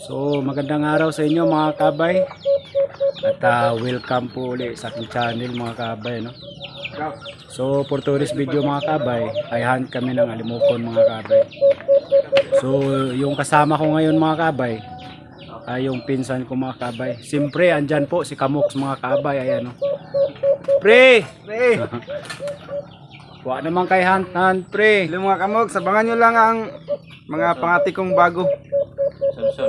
So magandang araw sa inyo mga kabay. At welcome po ulit sa aking channel mga kabay, no? So for today's video mga kabay, ay hunt kami ng alimokon mga kabay. So yung kasama ko ngayon mga kabay ay yung pinsan ko mga kabay. Siyempre andyan po si Kamoks mga kabay. Ayan, no? Pre! Huwag naman kay hunt pre. Hello mga kamog, sabangan nyo lang ang mga pangati kong bago.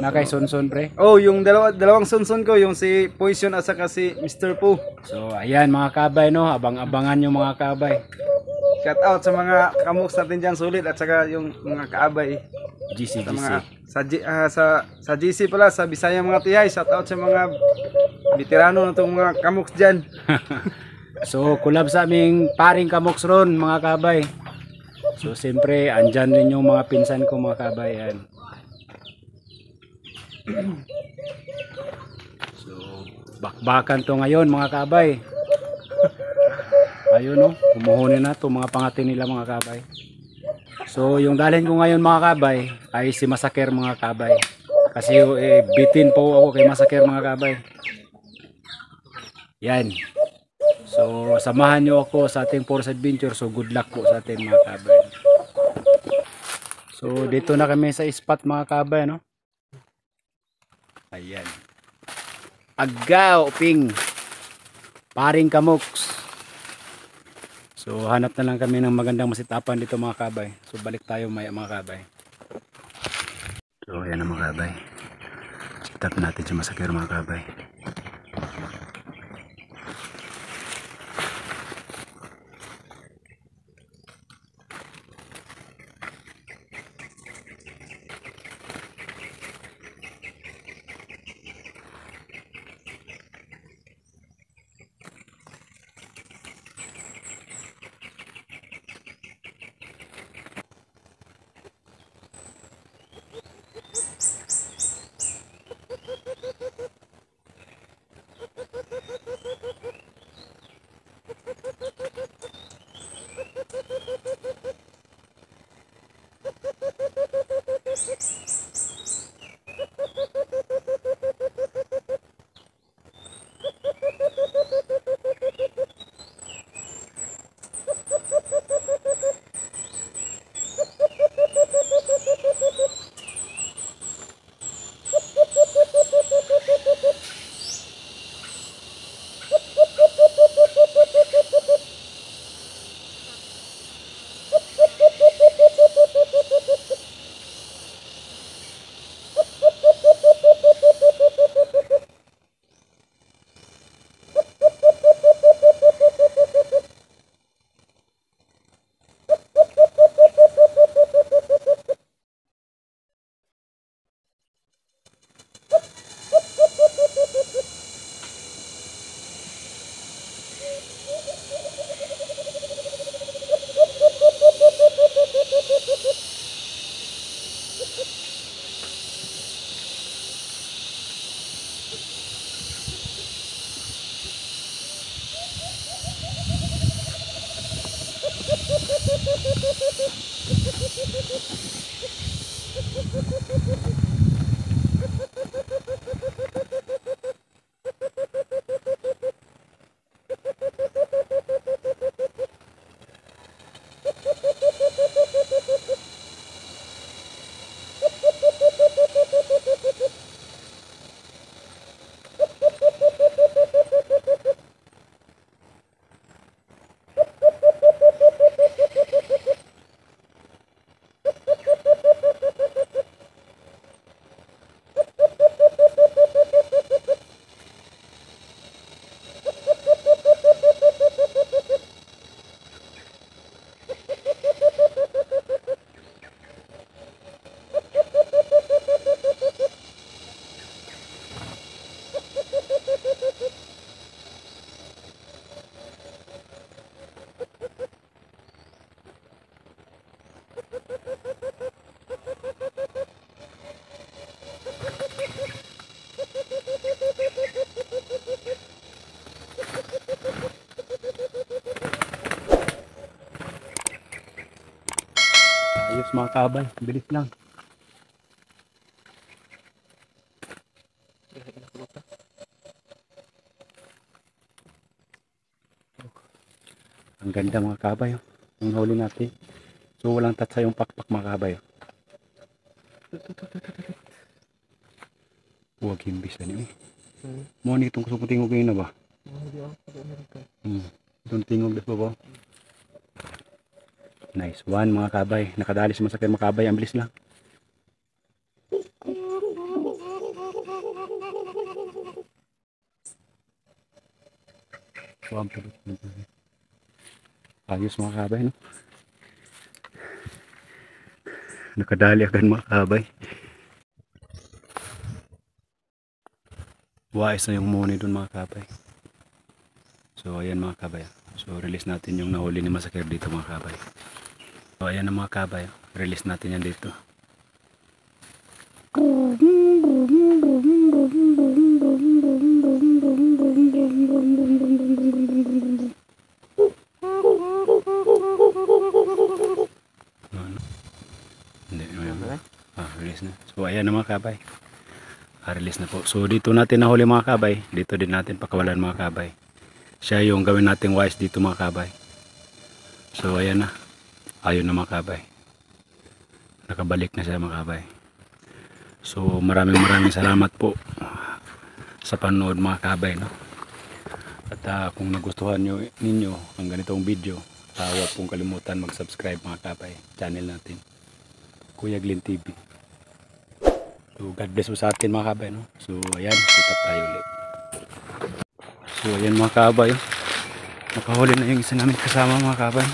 Na kay Sonson pre. Oh, yung dalawang sunsun ko, yung si Poison at saka si Mr. Pooh. So ayan mga kabay, no, abang-abangan yung mga kabay. Shout out sa mga kamogs natin dyan sulit at saka yung mga kaabay. GC Sa GC. mga sa GC pala, sa Bisaya mga tihay. Shout out sa mga veterano na itong mga kamogs dyan. So collab sa aming paring Kamoks ron mga kabay. So siyempre andyan rin yung mga pinsan ko mga kabay. Ayan. So bakbakan to ngayon mga kabay. Ayun, no, umuhunin na to mga pangati nila mga kabay. So yung dalhin ko ngayon mga kabay ay si Masaker mga kabay. Kasi bitin po ako kay Masaker mga kabay. Yan. So samahan nyo ako sa ating forest adventure. So good luck po sa ating mga kabay. So dito na kami sa spot mga kabay, no. Ayan. Agaw ping paring Kamoks. So hanap na lang kami ng magandang masitapan dito mga kabay. So balik tayo maya mga kabay. So ayan na mga kabay. Tap natin si Masaker mga kabay. Ayos mga kabay, bilis lang. Ang ganda mga kabay. Oh. Yung huli natin. So walang tatsa yung pakpak mga kabay. Oh. Huwag himbisan yun. Mo ni itong kusong tingog yun na ba? Itong tingog na ba? Nice one mga kabay. Nakadali sa masakit mga kabay. Ang bilis lang. Ayos mga kabay, no? Nakadali agad mga kabay. Wais na yung money dun mga kabay. So ayan mga kabay. So release natin yung nahuli ni Masakir dito mga kabay. So ayan na mga kabay. Release natin yan dito. Release na. So ayan na mga kabay. Release na po. So dito natin nahuli mga kabay. Dito din natin pakawalan mga kabay. Siya yung gawin nating wise dito mga kabay. So ayan na. Ayun na mga kabay. Nakabalik na siya mga kabay. So maraming salamat po sa panood mga kabay, no? At kung nagustuhan ninyo ang ganitong video, huwag pong kalimutan mag-subscribe mga kabay channel natin, Kuya Glenn TV. So God bless po sa atin mga kabay, no? So ayan, kita tayo ulit. So ayan mga kabay, oh. Nakahuli na yung isa namin kasama mga kabay.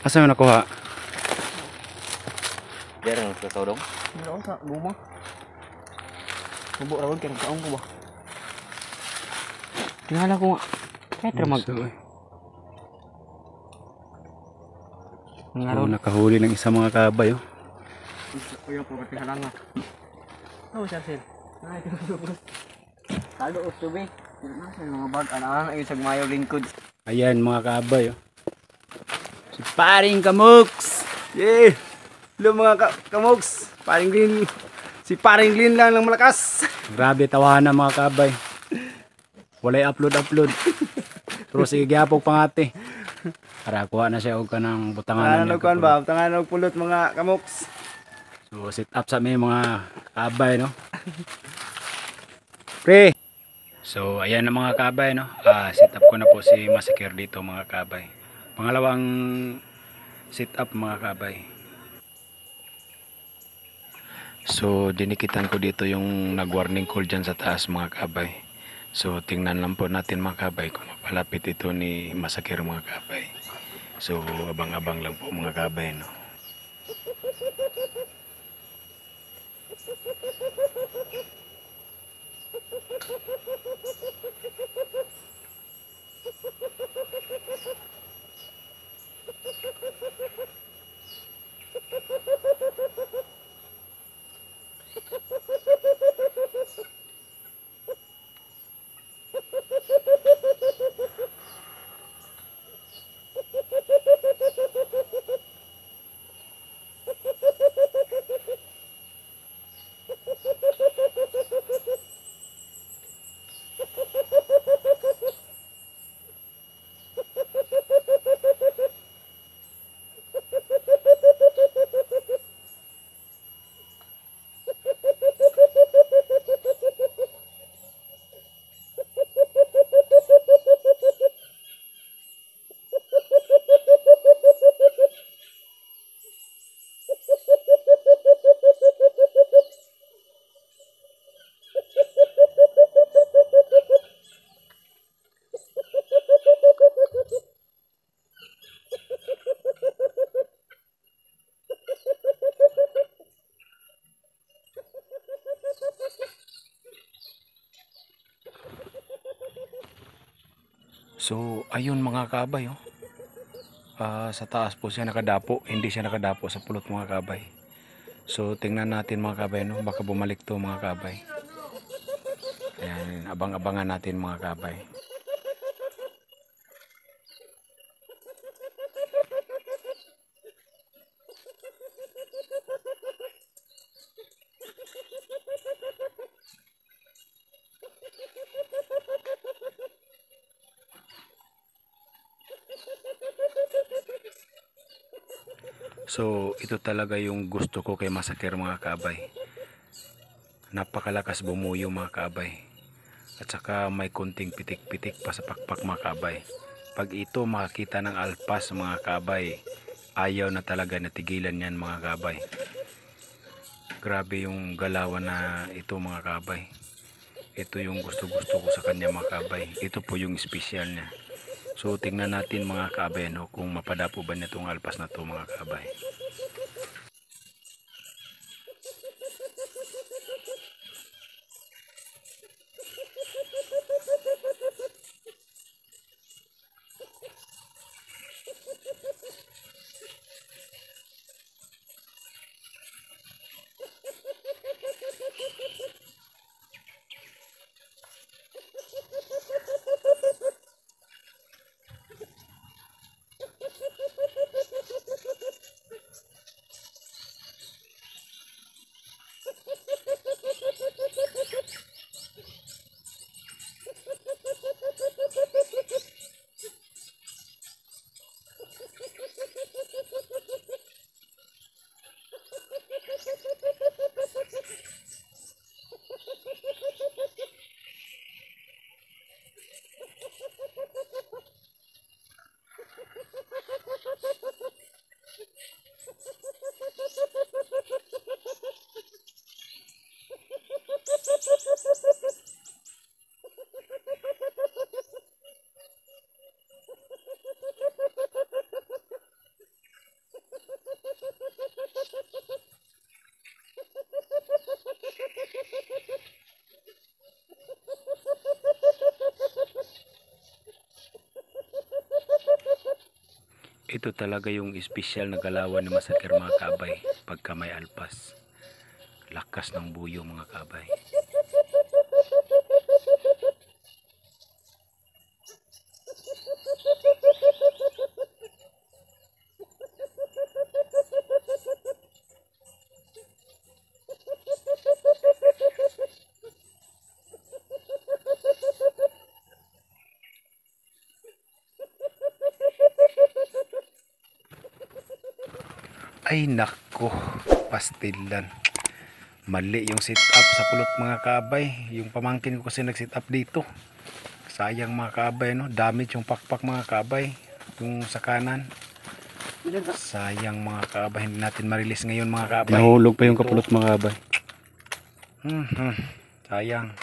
Asa mo nakuha? Diyan ang kasodong. Ano sa guma? Subo rawon kaya nagkaong ko ba? Tinala ko nga. Kahit ramag. So, nakahuli ng isa mga kabay, oh. Kuya po pati halang nga. Oh, sir. Ay, talo of tubig. Nasa mga bag ana ay sagmayo lingkod. Ayan mga kabay, oh. Si Paring Kamoks. Yeah! Hello mga kamogs. Paring Glyn. Si Paring Glyn lang ng malakas. Grabe tawanan mga kabay. Walay upload. Pero sige gyapog pangati. Para kuha na siya og kanang butanganan niya. Nagkuhan ba? Tangan og pulot mga kamogs. So sit up sa may mga kabay, no. Pre. So ayan na mga kabay, no. Sit up ko na po si Masakir dito mga kabay. Pangalawang sit up mga kabay. So dinikitan ko dito yung nag-warning call dyan sa taas mga kabay. So tingnan lang po natin mga kabay kung mapalapit ito ni Masakir mga kabay. So abang-abang lang po mga kabay, no. So ayun mga kabay, oh. Sa taas po siya nakadapo, hindi siya nakadapo sa pulot mga kabay. So tingnan natin mga kabay, no, baka bumalik to mga kabay. Ayan, abang-abangan natin mga kabay. So ito talaga yung gusto ko kay Massacre mga kaabay. Napakalakas bumuyo mga kaabay. At saka may konting pitik-pitik pa sa pakpak mga kaabay. Pag ito makakita ng alpas mga kaabay, ayaw na talaga natigilan yan mga kaabay. Grabe yung galawan na ito mga kaabay. Ito yung gusto-gusto ko sa kanya mga kaabay. Ito po yung special niya. So tingnan natin mga kaabay no, kung mapadapo ba nitong alpas na to mga kaabay. Ito talaga yung espesyal na galawan ni Massacre mga kaabay pagka may alpas. Lakas ng buyo mga kaabay. Ay nako, pastilan. Mali yung sit up sa pulot mga kaabay. Yung pamangkin ko kasi nag sit up dito. Sayang mga kaabay no, damage yung pakpak mga kaabay. Yung sa kanan. Sayang mga kaabay, hindi natin ma-release ngayon mga kaabay. Nahulog pa yung kapulot mga kaabay. Sayang.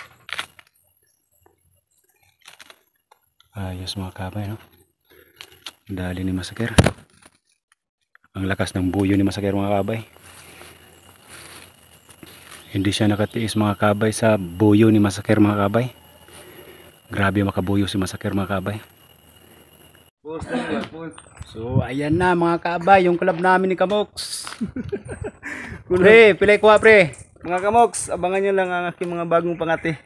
Ayos mga kaabay no. Dali ni Massacre. Ang lakas ng buyo ni Massacre mga kabay. Hindi siya nakatiis mga kabay sa buyo ni Massacre mga kabay. Grabe makabuyo si Massacre mga kabay. So ayan na mga kabay, yung club namin ni Kamoks. Pre, pilay ko pre. Mga kamoks, abangan nyo lang ang aking mga bagong pangati.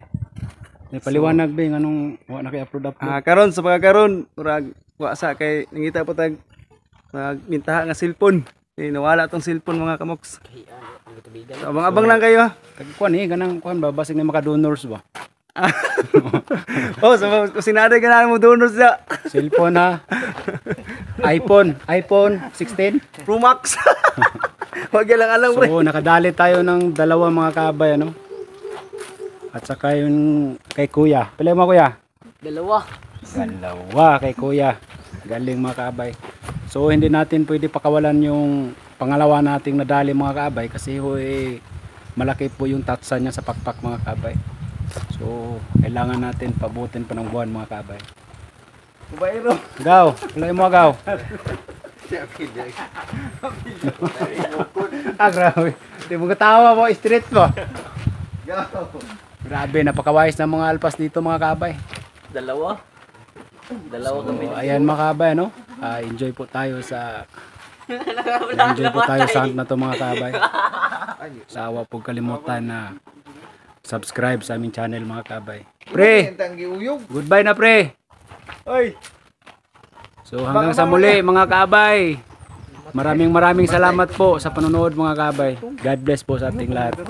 May paliwanag ba yung anong wala na kay upload. Karon sa pagkakaroon, murag wa sa kay nangita po tag magmintaha nga cellphone. Nawala tong cellphone mga kamoks. So, abang-abang lang kayo ha. Kuan ganang kuan ba basig na maka-donors ba? Oh, so kusinada ka na mo donors sa Cellphone ha. iPhone 16 Pro Max. Wag lang alam pre. So nakadali tayo ng dalawa mga kabay ano. At saka yung kay kuya. Pila mo kuya? Dalawa Kay kuya. Galing mga kaabay. So hindi natin pwede pakawalan yung pangalawa nating nadali mga kaabay kasi malaki po yung tatsa niya sa pakpak mga kaabay. So kailangan natin pabutin pa ng buwan mga kaabay. Kubayro. Gaw, kulay mo gaw. Grabe. Hindi mo katawa mo, street mo. Grabe, napakawais ng mga alpas dito mga kaabay. Dalawa kami. So, ayan mga kabay, no? Enjoy po tayo sa hunt na to mga kabay. Sawa po kalimutan na subscribe sa aming channel mga kabay. Pre, goodbye na pre. Oy. So hanggang sa muli mga kabay. Maraming salamat po sa panonood mga kabay. God bless po sa ating lahat.